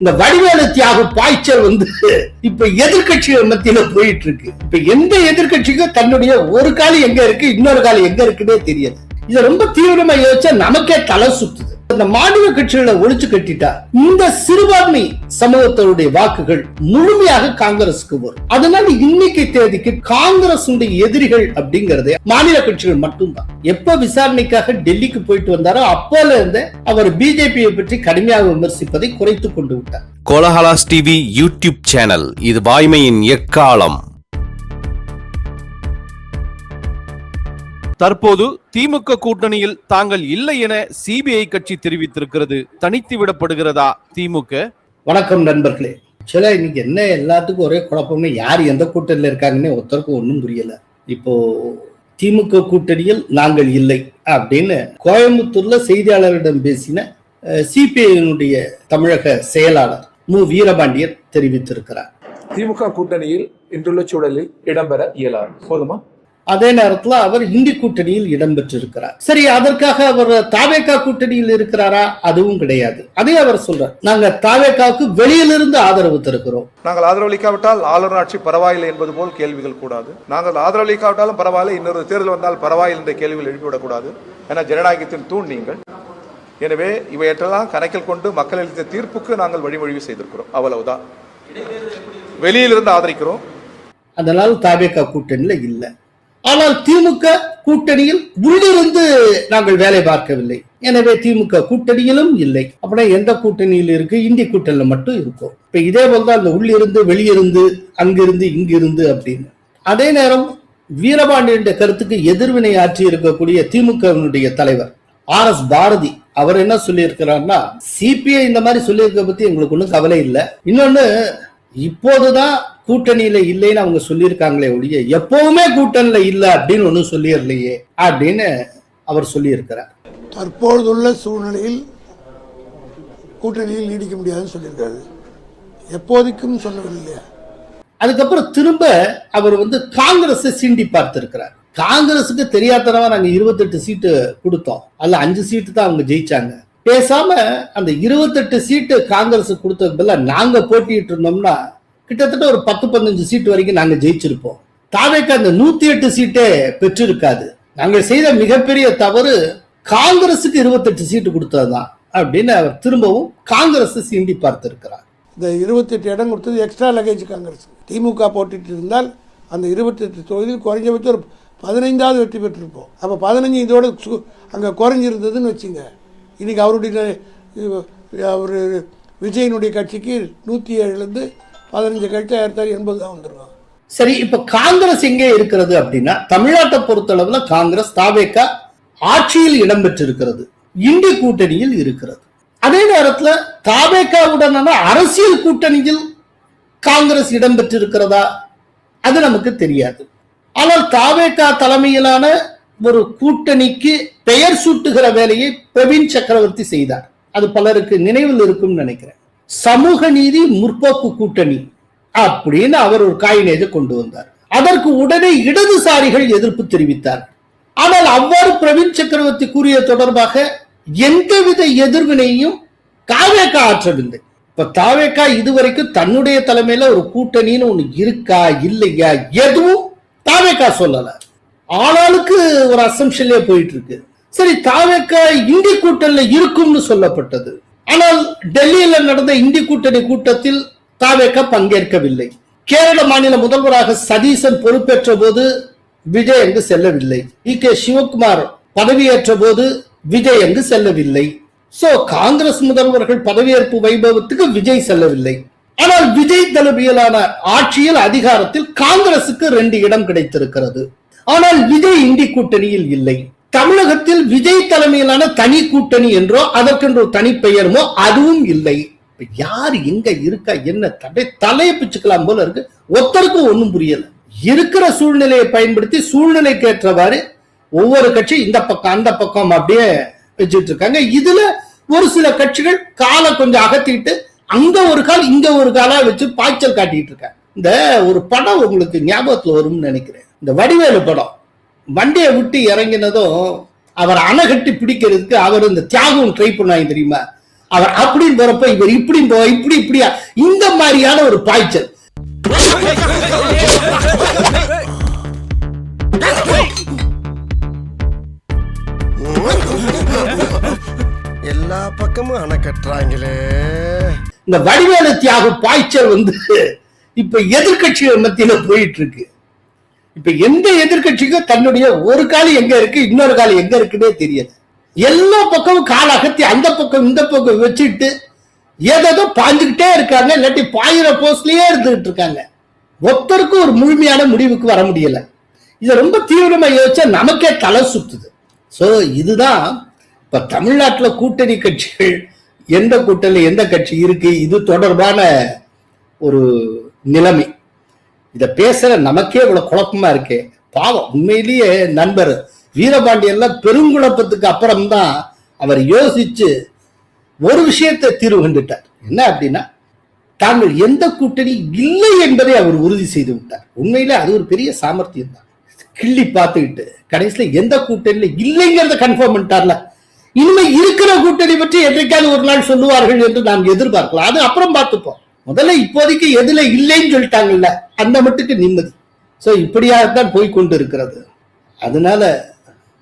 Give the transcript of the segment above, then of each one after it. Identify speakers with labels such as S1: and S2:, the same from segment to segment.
S1: இந்த வடிவேலு தியாக பாய்ச்சல் இப்ப எதிர்கட்சிகள் மத்தியில போயிட்டு இருக்கு. இப்ப எந்த எதிர்கட்சிக்கும் தன்னுடைய ஒரு காலி எங்க இருக்கு, இன்னொரு காலி எங்க இருக்குன்னே தெரியாது. இதை ரொம்ப தீவிரமா யோசிச்சா நமக்கே தலை சுத்துது. இந்த மாநில கட்சிகளை ஒழிச்சு கட்டிட்டா இந்த சிறுபான்மை சமூகத்தினுடைய வாக்குகள் முழுமையாக காங்கிரசுக்கு வரும். அதனால இன்னைக்கு தேதிக்கு காங்கிரஸ் எதிரிகள் அப்படிங்கறதே மாநில கட்சிகள் மட்டும்தான். எப்ப விசாரணைக்காக டெல்லிக்கு போயிட்டு வந்தாரோ அப்போல இருந்து அவர் பிஜேபியை பற்றி கடுமையாக விமர்சிப்பதை குறைத்துக் கொண்டு விட்டார்.
S2: கோலஹலாஸ் டிவி யூடியூப் சேனல், இது வாய்மையின் எக்காலம்.
S3: தற்போது திமுக கூட்டணியில் தாங்கள் இல்லை என சிபிஐ கட்சி தெரிவித்திருக்கிறது. தனித்து விடப்படுகிறதா திமுக?
S1: வணக்கம் நண்பர்களே. ஆக்சுவலா இன்னைக்கு என்ன எல்லாத்துக்கும் ஒரே குழப்பம்னு, யார் எந்த கூட்டணியில இருக்காங்கன்னு ஒருத்தருக்கும் ஒன்றும் புரியல. இப்போ திமுக கூட்டணியில் நாங்கள் இல்லை அப்படின்னு கோயம்புத்தூர்ல செய்தியாளர்களிடம் பேசின சிபிஐ தமிழக செயலாளர் மு வீரபாண்டியன் தெரிவித்திருக்கிறார்.
S4: திமுக கூட்டணியில் இன்றுள்ள சூழலில் இடம்பெற இயலாது. போதுமா?
S1: அதே நேரத்தில் அவர் இந்தி கூட்டணியில் இடம்பெற்றிருக்கிறார். சரி, அதற்காக அவர் தாவேகா கூட்டணியில் இருக்கிறாரா? அதுவும் கிடையாது. அதே அவர் சொல்றார், நாங்க தாவேகாவுக்கு வெளியிலிருந்து ஆதரவு தருகிறோம்.
S4: நாங்கள் ஆதரவளிக்காவிட்டால் ஆளுநர் ஆட்சி பரவாயில்லை என்பது போல் கேள்விகள் கூடாது. நாங்கள் ஆதரவளிக்காவிட்டாலும் பரவாயில்லை, இன்னொரு தேர்தல் வந்தால் பரவாயில்லை என்ற கேள்விகள் எழுப்பிவிடக்கூடாது. ஏன்னா ஜனநாயகத்தின் தூண் நீங்கள். எனவே இவையற்றெல்லாம் கணக்கில் கொண்டு மக்கள் அளித்த தீர்ப்புக்கு நாங்கள் வழிமொழி செய்திருக்கிறோம். அவ்வளவுதான். வெளியிலிருந்து ஆதரிக்கிறோம்.
S1: அதனால் தாவேகா கூட்டணியில இல்லை. ஆனால் திமுக கூட்டணியில் உள்ளிருந்து நாங்கள் வேலை பார்க்கவில்லை. எனவே திமுக கூட்டணியிலும் இல்லை. அப்படின்னா எந்த கூட்டணியில் இருக்கு? இந்தி கூட்டணியில மட்டும் இருக்கும். இப்ப இதே போல்தான் அந்த உள்ளிருந்து வெளியிருந்து, அங்கிருந்து இங்கிருந்து அப்படின்னு. அதே நேரம் வீரபாண்டியனுடைய கருத்துக்கு எதிர்வினை ஆற்றி இருக்கக்கூடிய திமுக தலைவர் RS பாரதி அவர் என்ன சொல்லி இருக்கிறார்னா, சிபிஐ இந்த மாதிரி சொல்லியிருக்க பத்தி எங்களுக்கு ஒன்றும் கவலை இல்லை. இன்னொன்னு, இப்போதுதான் கூட்டணியில இல்லைன்னு அவங்க சொல்லியிருக்காங்களே ஒழிய எப்பவுமே கூட்டணியில இல்ல அப்படின்னு ஒன்னும் சொல்லிடலையே அப்படின்னு அவர் சொல்லி இருக்கிறார்.
S5: தற்போதுள்ள சூழ்நிலையில் கூட்டணியில் நீடிக்க முடியாதுன்னு சொல்லியிருக்காரு. எப்போதைக்கும் சொல்லவில்லை.
S1: அதுக்கப்புறம் திரும்ப அவர் காங்கிரஸை சீண்டி பார்த்திருக்கிறார். காங்கிரஸுக்கு தெரியாதனவா நாங்க 28 சீட்டு கொடுத்தோம், அதுல 5 சீட்டு தான் அவங்க ஜெயிச்சாங்க. பேசாம அந்த 28 சீட்டு காங்கிரஸ் கொடுத்ததுக்கு பதிலா நாங்க போட்டிட்டு இருந்தோம்னா கிட்டத்தட்ட ஒரு 10-15 சீட்டு வரைக்கும் நாங்க ஜெயிச்சிருப்போம். தாவேக்கா அந்த 108 சீட்டே பெற்றிருக்காது. நாங்கள் செய்த மிகப்பெரிய தவறு காங்கிரசுக்கு 28 சீட்டு கொடுத்ததுதான் அப்படின்னு அவர் திரும்பவும் காங்கிரஸ் சீண்டி பார்த்திருக்கிறார்.
S5: இந்த 28 இடம் கொடுத்தது எக்ஸ்ட்ரா லக்கேஜ் காங்கிரஸ். திமுக போட்டிட்டு இருந்தால் அந்த 28 தொகுதியில் குறைஞ்சபட்சம் ஒரு 15வது வெற்றி பெற்றிருப்போம். அப்போ 15 இதோட அங்கே குறைஞ்சிருந்ததுன்னு வச்சுங்க. இன்னைக்கு அவர் விஜயனுடைய கட்சிக்கு 107லேருந்து 15 கழிச்சு 1980 தான் வந்துருவாங்க.
S1: சரி, இப்ப காங்கிரஸ் எங்கே இருக்கிறது அப்படின்னா, தமிழ்நாட்டை பொறுத்தளவுல காங்கிரஸ் தாவேகா ஆட்சியில் இடம்பெற்றிருக்கிறது, இந்தி கூட்டணியில் இருக்கிறது. அதே நேரத்துல தாவேகாவுடனான அரசியல் கூட்டணியில் காங்கிரஸ் இடம்பெற்றிருக்கிறதா அது நமக்கு தெரியாது. ஆனால் தாவேகா தலைமையிலான ஒரு கூட்டணிக்கு பெயர் சூட்டுகிற வேலையை பிரவீன் சக்கரவர்த்தி செய்தார். அது பலருக்கு நினைவில் இருக்கும் நினைக்கிறேன். சமூக நீதி முற்போக்கு கூட்டணி அப்படின்னு அவர் ஒரு காயினேஜை கொண்டு வந்தார். அதற்கு உடனே இடதுசாரிகள் எதிர்ப்பு தெரிவித்தார். ஆனால் அவ்வாறு பிரவீன் சக்கரவர்த்தி கூறிய தொடர்பாக எந்தவித எதிர்வினையும் தாவேகா ஆற்றவில்லை. இப்ப தாவேகா இதுவரைக்கும் தன்னுடைய தலைமையில ஒரு கூட்டணின்னு ஒண்ணு இருக்கா இல்லையா எதுவும் தாவேகா சொல்லல. ஆளாளுக்கு ஒரு அசம்ஷன்லயே போயிட்டு இருக்கு. சரி, தாவேகா இந்தி கூட்டணியில இருக்கும்னு சொல்லப்பட்டது. ஆனால் டெல்லியில நடந்த இந்தி கூட்டணி கூட்டத்தில் தாவேகா பங்கேற்கவில்லை. கேரள மாநில முதல்வராக சதீசன் பொறுப்பேற்ற போது விஜய் அங்கு செல்லவில்லை. EK சிவகுமார் பதவியேற்ற போது விஜய் அங்கு செல்லவில்லை. சோ காங்கிரஸ் முதல்வர்கள் பதவியேற்பு வைபவத்துக்கு விஜய் செல்லவில்லை. ஆனால் விஜய் தலைமையிலான ஆட்சியில் அதிகாரத்தில் காங்கிரசுக்கு 2 இடம் கிடைத்திருக்கிறது. ஆனால் விஜய் இந்தி கூட்டணியில் இல்லை. தமிழகத்தில் விஜய் தலைமையிலான தனி கூட்டணி என்றோ அதற்கென்று தனி பெயருமோ அதுவும் இல்லை. யார் எங்க இருக்கா என்ன தலையை பிச்சுக்கலாம் போல இருக்கு. ஒருத்தருக்கும் ஒன்னும் புரியல. இருக்கிற சூழ்நிலையை பயன்படுத்தி சூழ்நிலைக்கு ஏற்றவாறு ஒவ்வொரு கட்சி இந்த பக்கம் அந்த பக்கம் அப்படியே வச்சுட்டு இருக்காங்க. இதுல ஒரு சில கட்சிகள் காலை கொஞ்சம் அகத்திட்டு அங்க ஒரு கால் இங்க ஒரு காலா வச்சு பாய்ச்சல் காட்டிட்டு இருக்காங்க. இந்த ஒரு படம் உங்களுக்கு ஞாபகத்துல வரும்னு நினைக்கிறேன். இந்த வடிவேலு படம். வண்டியை விட்டு இறங்கினதும் அவர் அணை கட்டி பிடிக்கிறதுக்கு அவர் இந்த தியாகம் ட்ரை பண்ணாங்க தெரியுமா? அவர் அப்படின்னு போறப்ப இவர் இப்படி இப்படியா இந்த மாதிரியான ஒரு பாய்ச்சல்.
S6: எல்லா பக்கமும் அணை கட்டுறாங்களே.
S1: இந்த வடிவேலு தியாக பாய்ச்சல் இப்ப எதிர்கட்சிகள் மத்தியில போயிட்டு இருக்கு. இப்ப எந்த எதிர்கட்சிக்கும் தன்னுடைய ஒரு காலி எங்க இருக்கு, இன்னொரு காலி எங்க இருக்குன்னே தெரியல. எல்லா பக்கமும் கால அகத்தி அந்த பக்கம் இந்த பக்கம் வச்சுட்டு ஏதோ பாஞ்சுக்கிட்டே இருக்காங்க, இல்லாட்டி பாயிர போஸ்ட்லயே இருந்துகிட்டு இருக்காங்க. ஒருத்தருக்கும் ஒரு முழுமையான முடிவுக்கு வர முடியல. இதை ரொம்ப தீவிரமா யோசிச்சா நமக்கே தலை சுத்துது. சோ இதுதான் இப்ப தமிழ்நாட்டுல கூட்டணி கட்சிகள் எந்த கூட்டணி எந்த கட்சி இருக்கு இது தொடர்பான ஒரு நிலைமை. இத பேசுற நமக்கே இவ்வளவு குழப்பமா இருக்கே. பாவம், உண்மையிலேயே நண்பர் வீரபாண்டியன்ல பெருங்குழப்பத்துக்கு அப்புறம்தான் அவர் யோசிச்சு ஒரு விஷயத்தை தீர்வு கண்டுட்டார். என்ன அப்படின்னா, தாங்கள் எந்த கூட்டணி இல்லை என்பதை அவர் உறுதி செய்து விட்டார். உண்மையில அது ஒரு பெரிய சாமர்த்தியம் தான். கிள்ளி பார்த்துக்கிட்டு கடைசியில எந்த கூட்டணியில இல்லைங்கிறத கன்ஃபார்ம் பண்ணிட்டார்ல. இனிமே இருக்கிற கூட்டணி பற்றி என்றைக்காவது ஒரு நாள் சொல்லுவார்கள் என்று நாம் எதிர்பார்க்கலாம். அது அப்புறம் பார்த்துப்போம். முதல்ல இப்போதைக்கு எதுல இல்லைன்னு சொல்லிட்டாங்கல்ல, அந்த மட்டுக்கு நிம்மதி. சோ இப்படியாகத்தான் போய்கொண்டு இருக்கிறது. அதனால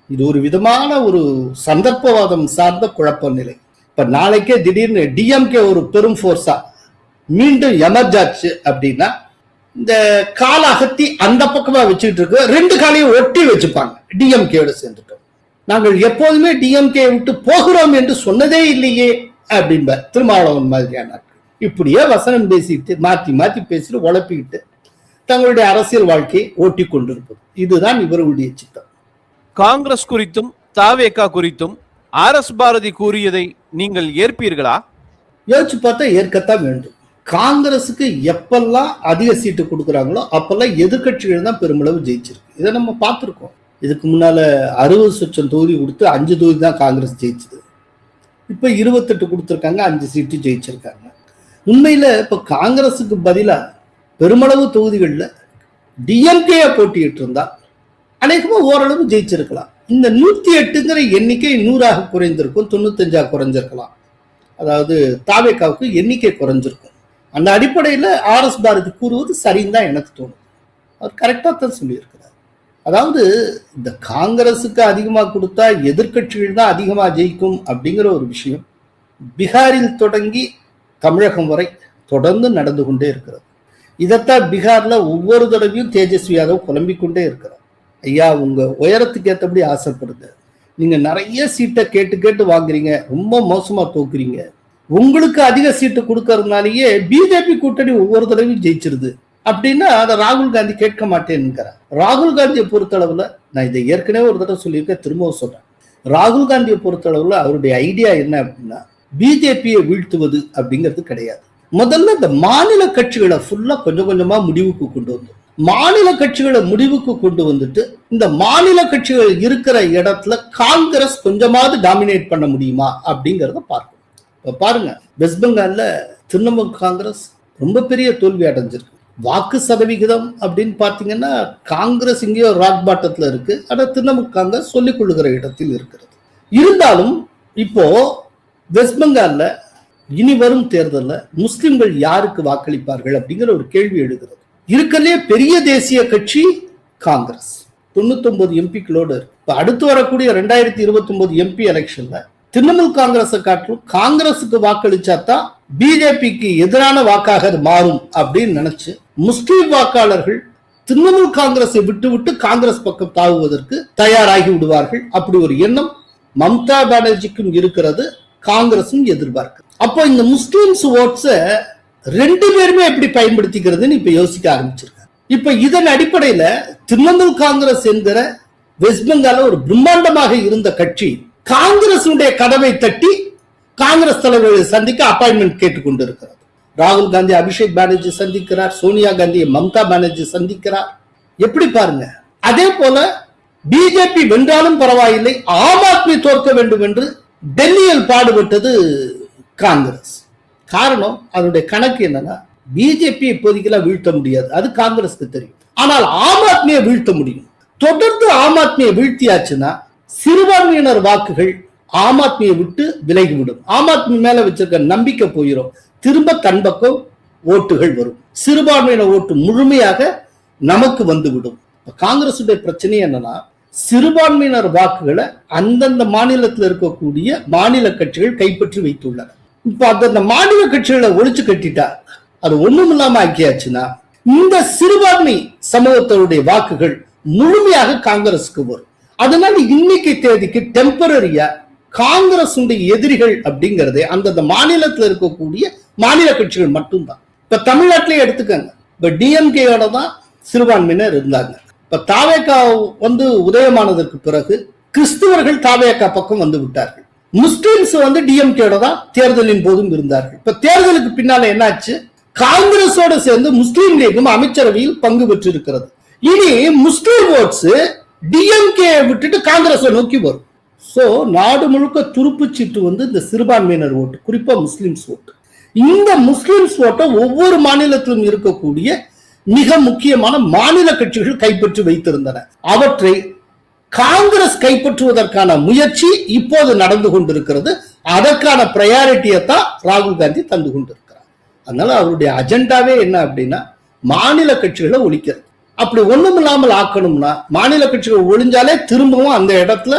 S1: இது ஒரு விதமான ஒரு சந்தர்ப்பவாதம் சார்ந்த குழப்ப நிலை. இப்ப நாளைக்கே திடீர்னு டிஎம்கே ஒரு பெரும் போர்ஸா மீண்டும் எமர்ஜாச்சு அப்படின்னா, இந்த கால அகத்தி அந்த பக்கமா வச்சுட்டு இருக்கு, ரெண்டு காலையும் ஒட்டி வச்சுப்பாங்க. டிஎம்கேயோட சேர்ந்துட்டோம், நாங்கள் எப்போதுமே டிஎம்கே விட்டு போகிறோம் என்று சொன்னதே இல்லையே அப்படின்ப திருமாவளவன் மாதிரியான இப்படியே வசனம் பேசிட்டு மாத்தி மாத்தி பேசிட்டு உழப்பிக்கிட்டு தங்களுடைய அரசியல் வாழ்க்கையை ஓட்டி கொண்டிருப்பது. இதுதான் இவர்களுடைய சித்தம்.
S3: காங்கிரஸ் குறித்தும் தாவேகா குறித்தும் RS பாரதி கூறியதை நீங்கள் ஏற்பீர்களா?
S1: யோசிச்சு பார்த்தா ஏற்கத்தான் வேண்டும். காங்கிரஸுக்கு எப்பெல்லாம் அதிக சீட்டு கொடுக்குறாங்களோ அப்பெல்லாம் எதிர்கட்சிகள் தான் பெருமளவு ஜெயிச்சிருக்கு. இதை நம்ம பார்த்துருக்கோம். இதுக்கு முன்னால 60 தொகுதி கொடுத்து 5 தொகுதி தான் காங்கிரஸ் ஜெயிச்சது. இப்ப 28 கொடுத்துருக்காங்க, 5 சீட்டு ஜெயிச்சிருக்காங்க. உண்மையில இப்ப காங்கிரஸுக்கு பதிலா பெருமளவு தொகுதிகளில் டிஎம்கே போட்டிட்டு இருந்தா அநேகமா ஓரளவு ஜெயிச்சிருக்கலாம். இந்த 108ங்கிற எண்ணிக்கை 100ஆக குறைந்திருக்கும், 95ஆக குறைஞ்சிருக்கலாம். அதாவது தாவேகாவுக்கு எண்ணிக்கை குறைஞ்சிருக்கும். அந்த அடிப்படையில் RS பாரதி கூறுவது சரின்னு தான் எனக்கு தோணும். அவர் கரெக்டா தான் சொல்லியிருக்கிறார். அதாவது இந்த காங்கிரஸுக்கு அதிகமாக கொடுத்தா எதிர்கட்சிகள் தான் அதிகமாக ஜெயிக்கும் அப்படிங்கிற ஒரு விஷயம் பீகாரில் தொடங்கி தமிழகம் வரை தொடர்ந்து நடந்து கொண்டே இருக்கிறது. இதைத்தான் பீகார்ல ஒவ்வொரு தடவையும் தேஜஸ்வி யாதவ் புலம்பிக்கொண்டே இருக்கிறார். ஐயா, உங்க உயரத்துக்கு ஏற்றபடி ஆசைப்படுங்க, நீங்க நிறைய சீட்டை கேட்டு கேட்டு வாங்குறீங்க, ரொம்ப மோசமா தோக்குறீங்க, உங்களுக்கு அதிக சீட்டு கொடுக்கறதுனாலயே பிஜேபி கூட்டணி ஒவ்வொரு தடவையும் ஜெயிச்சிருது அப்படின்னா அதை ராகுல் காந்தி கேட்க மாட்டேன்னுங்கிறார். ராகுல் காந்தியை பொறுத்தளவுல, நான் இதை ஏற்கனவே ஒரு தடவை சொல்லியிருக்கேன், திரும்பவும் சொல்றேன், ராகுல் காந்தியை பொறுத்தளவுல அவருடைய ஐடியா என்ன அப்படின்னா, பிஜேபியை வீழ்த்துவது அப்படிங்கிறது கிடையாது. முதல்ல இந்த மாநில கட்சிகளை ஃபுல்லா கொஞ்சம் கொஞ்சமா முடிவுக்கு கொண்டு வந்து, மாநில கட்சிகளை முடிவுக்கு கொண்டு வந்துட்டு இந்த மாநில கட்சிகள் இருக்கிற இடத்துல காங்கிரஸ் கொஞ்சமாவது டாமினேட் பண்ண முடியுமா அப்படிங்கறத பார்க்கணும். இப்ப பாருங்க, வெஸ்ட் பெங்கால்ல திரிணாமுல் காங்கிரஸ் ரொம்ப பெரிய தோல்வி அடைஞ்சிருக்கு. வாக்கு சதவிகிதம் அப்படின்னு பாத்தீங்கன்னா காங்கிரஸ் இங்கேயோ ராக் பாட்டத்துல இருக்கு, ஆனா திரிணாமுல் காங்கிரஸ் சொல்லிக் கொள்ளுகிற இடத்தில் இருக்கிறது. இருந்தாலும் இப்போ வெஸ்ட் பெங்கால்ல இனி வரும் தேர்தலில் முஸ்லிம்கள் யாருக்கு வாக்களிப்பார்கள் அப்படிங்கிற ஒரு கேள்வி எழுகிறது. இருக்கிறதே பெரிய தேசிய கட்சி காங்கிரஸ் 99 எம்பிக்களோடு இருக்கு. இப்ப அடுத்து வரக்கூடிய 2029 எம்பி எலெக்ஷன்ல திரிணாமுல் காங்கிரஸை காட்டிலும் காங்கிரஸுக்கு வாக்களிச்சாதான் பிஜேபிக்கு எதிரான வாக்காக அது மாறும் அப்படின்னு நினைச்சு முஸ்லிம் வாக்காளர்கள் திரிணாமுல் காங்கிரஸை விட்டு விட்டு காங்கிரஸ் பக்கம் தாவுவதற்கு தயாராகி விடுவார்கள். அப்படி ஒரு எண்ணம் மம்தா பானர்ஜிக்கும் இருக்கிறது, காங்கிரசும் எதிர்பார்க்கு. அப்போ இந்த முஸ்லிம்ஸ் ஓட்ஸ ரெண்டு பேருமே எப்படி பயன்படுத்திக்கிறதுன்னு இப்ப யோசிக்க ஆரம்பிச்சிருக்காங்க. இப்ப இதன் அடிப்படையில திரிணாமுல் காங்கிரஸ் என்கிற வெஸ்ட் பெங்கால ஒரு பிரம்மாண்டமாக இருந்த கட்சி காங்கிரசுடைய கதவை தட்டி காங்கிரஸ் தலைவர்களை சந்திக்க அப்பாயின்மெண்ட் கேட்டுக்கொண்டு இருக்கிறது. ராகுல் காந்தி அபிஷேக் பானர்ஜி சந்திக்கிறார், சோனியா காந்தி மம்தா பானர்ஜி சந்திக்கிறார். எப்படி பாருங்க. அதே போல பிஜேபி வென்றாலும் பரவாயில்லை, ஆம் ஆத்மி தோற்க வேண்டும் என்று டெல்லியில் பாடுபட்டது காங்கிரஸ். காரணம், அதனுடைய கணக்கு என்னன்னா, பிஜேபி இப்போதைக்கெல்லாம் வீழ்த்த முடியாது, அது காங்கிரஸ்க்கு தெரியும். ஆனால் ஆம் ஆத்மியை வீழ்த்த முடியும். தொடர்ந்து ஆம் ஆத்மியை வீழ்த்தியாச்சுன்னா சிறுபான்மையினர் வாக்குகள் ஆம் ஆத்மியை விட்டு விலகிவிடும். ஆம் ஆத்மி மேல வச்சிருக்க நம்பிக்கை போயிடும். திரும்ப தன் பக்கம் ஓட்டுகள் வரும். சிறுபான்மையினர் ஓட்டு முழுமையாக நமக்கு வந்துவிடும். காங்கிரசுடைய பிரச்சனை என்னன்னா, சிறுபான்மையினர் வாக்குகளை அந்தந்த மாநிலத்தில் இருக்கக்கூடிய மாநில கட்சிகள் கைப்பற்றி வைத்துள்ளன. இப்ப அந்த மாநில கட்சிகளை ஒழிச்சு கட்டிட்டா, அது ஒண்ணும் இல்லாம ஆக்கியாச்சுன்னா, இந்த சிறுபான்மை சமூகத்தினுடைய வாக்குகள் முழுமையாக காங்கிரசுக்கு வரும். அதனால இன்னைக்கு தேதிக்கு டெம்பரரியா காங்கிரஸ் எதிரிகள் அப்படிங்கறதே அந்தந்த மாநிலத்தில் இருக்கக்கூடிய மாநில கட்சிகள் மட்டும்தான். இப்ப தமிழ்நாட்டிலே எடுத்துக்கங்க, இப்ப டிஎம்கேயோட தான் சிறுபான்மையினர் இருந்தாங்க. இப்ப தாவேகா உதயமானதற்கு பிறகு கிறிஸ்துவர்கள் தாவேகா பக்கம் வந்து விட்டார்கள். முஸ்லிம்ஸ் டிஎம்கேயோட தான் தேர்தலின் போதும் இருந்தார்கள். இப்ப தேர்தலுக்கு பின்னால என்னாச்சு, காங்கிரஸோட சேர்ந்து முஸ்லீம் லீகும் அமைச்சரவையில் பங்கு பெற்று இருக்கிறது. இனி முஸ்லிம் ஓட்ஸ் டிஎம்கே விட்டுட்டு காங்கிரஸை நோக்கி வரும். சோ நாடு முழுக்க துருப்பு சீட்டு இந்த சிறுபான்மையினர் ஓட்டு, குறிப்பா முஸ்லிம்ஸ் ஓட்டு. இந்த முஸ்லிம்ஸ் ஓட்டை ஒவ்வொரு மாநிலத்திலும் இருக்கக்கூடிய மிக முக்கியமான மாநில கட்சிகள் கைப்பற்றி வைத்திருந்தன. அவற்றை காங்கிரஸ் கைப்பற்றுவதற்கான முயற்சி இப்போது நடந்து கொண்டிருக்கிறது. அதற்கான பிரையாரிட்டியை தான் ராகுல் காந்தி தந்து கொண்டிருக்கிறார். அதனால அவருடைய அஜெண்டாவே என்ன அப்படின்னா, மாநில கட்சிகளை ஒழிக்கிறது. அப்படி ஒண்ணும் இல்லாமல் ஆக்கணும்னா, மாநில கட்சிகள் ஒழிஞ்சாலே திரும்பவும் அந்த இடத்துல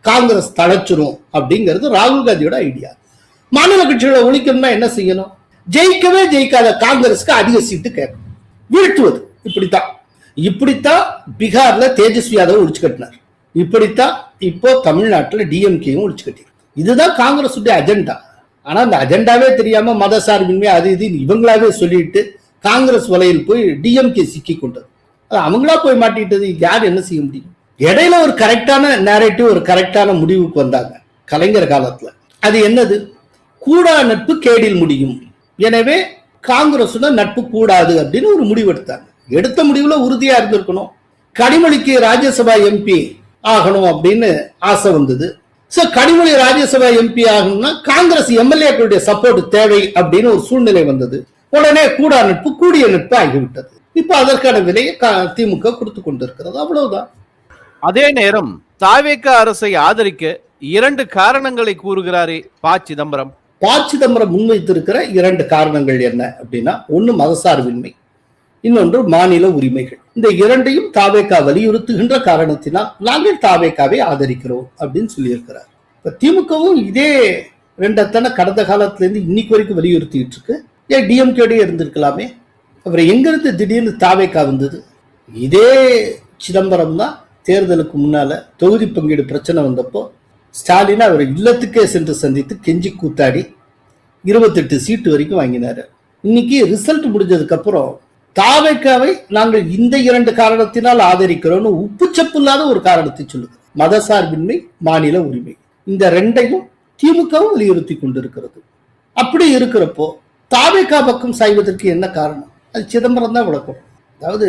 S1: காங்கிரஸ் தழைச்சிரும் அப்படிங்கிறது ராகுல் காந்தியோட ஐடியா. மாநில கட்சிகளை ஒழிக்கணும்னா என்ன செய்யணும், ஜெயிக்கவே ஜெயிக்காத காங்கிரஸ்க்கு அதிக சீட்டு கேட்கணும், வீழ்த்துவது. இப்படித்தான் பீகார்ல தேஜஸ்வி யாதவ் ஒழிச்சு கட்டினார். இப்படித்தான் இப்போ தமிழ்நாட்டில் டிஎம்கேயும் ஒழிச்சு கட்டினார். இதுதான் காங்கிரஸ் அஜெண்டா. ஆனா அந்த அஜெண்டாவே தெரியாம மத சார்பின்மை அது இது இவங்களாவே சொல்லிட்டு காங்கிரஸ் வலையில் போய் டிஎம்கே சிக்கி கொண்டது. அவங்களா போய் மாட்டிட்டது. யார் என்ன செய்ய முடியும்? இடையில ஒரு கரெக்டான நேரேட்டிவ், ஒரு கரெக்டான முடிவுக்கு வந்தாங்க கலைஞர் காலத்துல. அது என்னது, கூடா நட்பு கேடில் முடியும். எனவே காங்கிரசுடன் நட்பு கூடாது அப்படின்னு ஒரு முடிவு எடுத்தாங்க. எடுத்த முடிவுல உறுதியா இருந்திருக்கணும். கனிமொழிக்கு ராஜ்யசபா எம்பி ஆகணும் அப்படின்னு ஆசை வந்தது. சோ கனிமொழி ராஜ்யசபா எம்பி ஆகணும்னா காங்கிரஸ் எம்எல்ஏக்களுடைய சப்போர்ட் தேவை அப்படின்னு ஒரு சூழ்நிலை வந்தது. உடனே கூடா நட்பு கூடிய நட்பு ஆகிவிட்டது. இப்ப அதற்கான விலையை திமுக கொடுத்து கொண்டிருக்கிறது. அவ்வளவுதான்.
S3: அதே நேரம் தாவேகா அரசை ஆதரிக்க 2 காரணங்களை கூறுகிறாரே ப. சிதம்பரம்.
S1: ப. சிதம்பரம் முன்வைத்திருக்கிற 2 காரணங்கள் என்ன அப்படின்னா, ஒன்னு மதசார்பின்மை, இன்னொன்று மாநில உரிமைகள். இந்த 2ஐயும் தாவேகா வலியுறுத்துகின்ற காரணத்தினால் நாங்கள் தாவேகாவை ஆதரிக்கிறோம் அப்படின்னு சொல்லியிருக்கிறார். இப்ப திமுகவும் இதே 2 கடந்த காலத்துல இருந்து இன்னைக்கு வரைக்கும் வலியுறுத்திட்டு இருக்கு. ஏன் டிஎம்கே இருந்திருக்கலாமே, அப்புறம் எங்கிருந்து திடீர்னு தாவேகா வந்தது? இதே சிதம்பரம் தான் தேர்தலுக்கு முன்னால தொகுதி பங்கீடு பிரச்சனை வந்தப்போ ஸ்டாலின் அவர் இல்லத்துக்கே சென்று சந்தித்து கெஞ்சி கூத்தாடி 28 சீட்டு வரைக்கும் வாங்கினாரு. இன்னைக்கு ரிசல்ட் முடிஞ்சதுக்கு அப்புறம் தாவேகாவை நாங்கள் இந்த 2 காரணத்தினால் ஆதரிக்கிறோம்னு உப்புச்சப்பு இல்லாத ஒரு காரணத்தை சொல்லுது. மதசார்பின்மை, மாநில உரிமை, இந்த 2ஐயும் திமுகவும் வலியுறுத்தி கொண்டிருக்கிறது. அப்படி இருக்கிறப்போ தாவேகா பக்கம் சாய்வதற்கு என்ன காரணம்? அது சிதம்பரம் தான் விளக்கம். அதாவது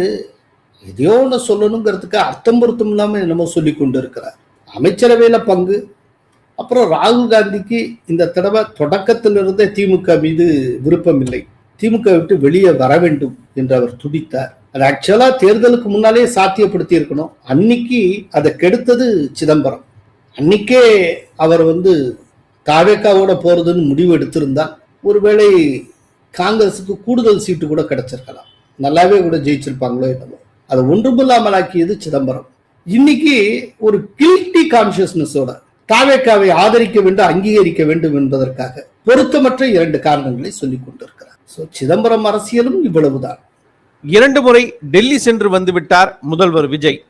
S1: எதையோ ஒன்று சொல்லணுங்கிறதுக்கு அர்த்தம் பொருத்தம் இல்லாம என்னமோ சொல்லி கொண்டு இருக்கிறார். அமைச்சரவையில பங்கு, அப்புறம் ராகுல் காந்திக்கு இந்த தடவை தொடக்கத்திலிருந்தே திமுக மீது விருப்பம் இல்லை, திமுக விட்டு வெளியே வர வேண்டும் என்று அவர் துடித்தார். அது ஆக்சுவலா தேர்தலுக்கு முன்னாலே சாத்தியப்படுத்தி இருக்கணும். அன்னைக்கு அதை கெடுத்தது சிதம்பரம். அன்னைக்கே அவர் தாவேகாவோட போறதுன்னு முடிவு எடுத்திருந்தால் ஒருவேளை காங்கிரஸுக்கு கூடுதல் சீட்டு கூட கிடைச்சிருக்கலாம், நல்லாவே கூட ஜெயிச்சிருப்பாங்களோ என்னமோ. அதை ஒன்றுமில்லாமல் ஆக்கியது சிதம்பரம். இன்னைக்கு ஒரு கில்ட்டி கான்சியஸ்னஸோட தாவேகாவை ஆதரிக்க வேண்டும், அங்கீகரிக்க வேண்டும் என்பதற்காக பொருத்தமற்ற 2 காரணங்களை சொல்லிக் கொண்டிருக்கிறார். சிதம்பரம் அரசியலும் இவ்வளவுதான்.
S3: 2 முறை டெல்லி சென்று வந்துவிட்டார் முதல்வர் விஜய்.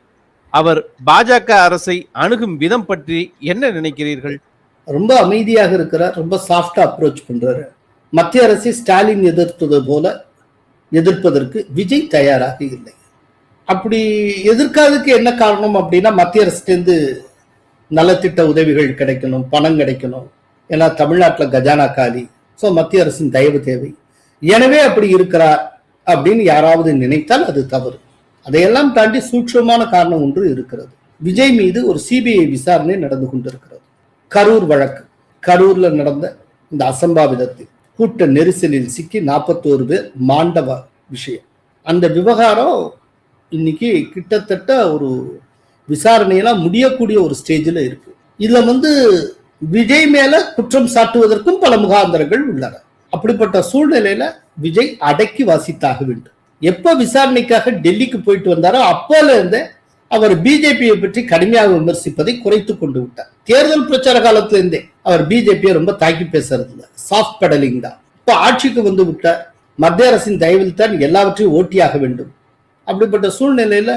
S3: அவர் பாஜக அரசை அணுகும் விதம் பற்றி என்ன நினைக்கிறீர்கள்?
S1: ரொம்ப அமைதியாக இருக்கிறார், ரொம்ப சாஃப்டா அப்ரோச் பண்றாரு. மத்திய அரசை ஸ்டாலின் எதிர்த்தது போல எதிர்ப்பதற்கு விஜய் தயாராக இல்லை. அப்படி எதிர்க்காததுக்கு என்ன காரணம் அப்படின்னா, மத்திய அரசுலேருந்து நலத்திட்ட உதவிகள் கிடைக்கணும், பணம் கிடைக்கணும். ஏன்னா தமிழ்நாட்டில் கஜானா காலி. ஸோ மத்திய அரசின் தயவு தேவை. எனவே அப்படி இருக்கிறார் அப்படின்னு யாராவது நினைத்தால் அது தவறு. அதையெல்லாம் தாண்டி சூட்சமான காரணம் ஒன்று இருக்கிறது. விஜய் மீது ஒரு சிபிஐ விசாரணை நடந்து கொண்டிருக்கிறது. கரூர் வழக்கு, கரூர்ல நடந்த இந்த அசம்பாவிதத்தில் கூட்ட நெரிசலில் சிக்கி 41 பேர் மாண்டவ விஷயம். அந்த விவகாரம் இன்னைக்கு கிட்டத்தட்ட ஒரு விசாரணையெல்லாம் முடியக்கூடிய ஒரு ஸ்டேஜில் இருக்கு. இதுல விஜய் மேல குற்றம் சாட்டுவதற்கும் பல முகாந்திரங்கள் உள்ளன. அப்படிப்பட்ட சூழ்நிலையில விஜய் அடக்கி வாசித்தாக வேண்டும். எப்ப விசாரணைக்காக டெல்லிக்கு போயிட்டு வந்தாரோ அப்போல இருந்தே அவர் பிஜேபியை பற்றி கடுமையாக விமர்சிப்பதை குறைத்து கொண்டு விட்டார். தேர்தல் பிரச்சார காலத்துல இருந்தே அவர் பிஜேபியை ரொம்ப தாக்கி பேசுறது இல்லை, சாஃப்ட் பெடலிங் தான். இப்ப ஆட்சிக்கு வந்து விட்டார், மத்திய அரசின் தயவில் தான் எல்லாவற்றையும் ஓட்டியாக வேண்டும். அப்படிப்பட்ட சூழ்நிலையில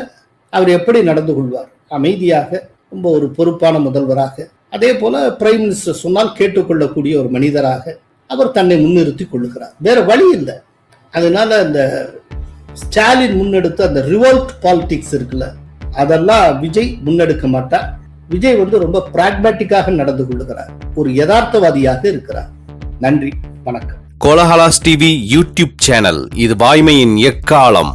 S1: அவர் எப்படி நடந்து கொள்வார்? அமைதியாக, ரொம்ப ஒரு பொறுப்பான முதல்வராக, அதே போல பிரைம் மினிஸ்டர் சொன்னால் கேட்டுக்கொள்ளக்கூடிய ஒரு மனிதராக அவர் தன்னை முன்னிறுத்தி கொள்ளுகிறார். வேற வழி இல்லை. அதனால அந்த ஸ்டாலின் முன்னெடுத்த அந்த ரிவோல்ட் பாலிடிக்ஸ் இருக்குல்ல, அதெல்லாம் விஜய் முன்னெடுக்க மாட்டார். விஜய் ரொம்ப பிராக்மேட்டிக்காக நடந்து கொள்ளுகிறார், ஒரு யதார்த்தவாதியாக இருக்கிறார். நன்றி, வணக்கம்.
S2: கோலஹலாஸ் டிவி யூடியூப் சேனல், இது வாய்மையின் எக்காலம்.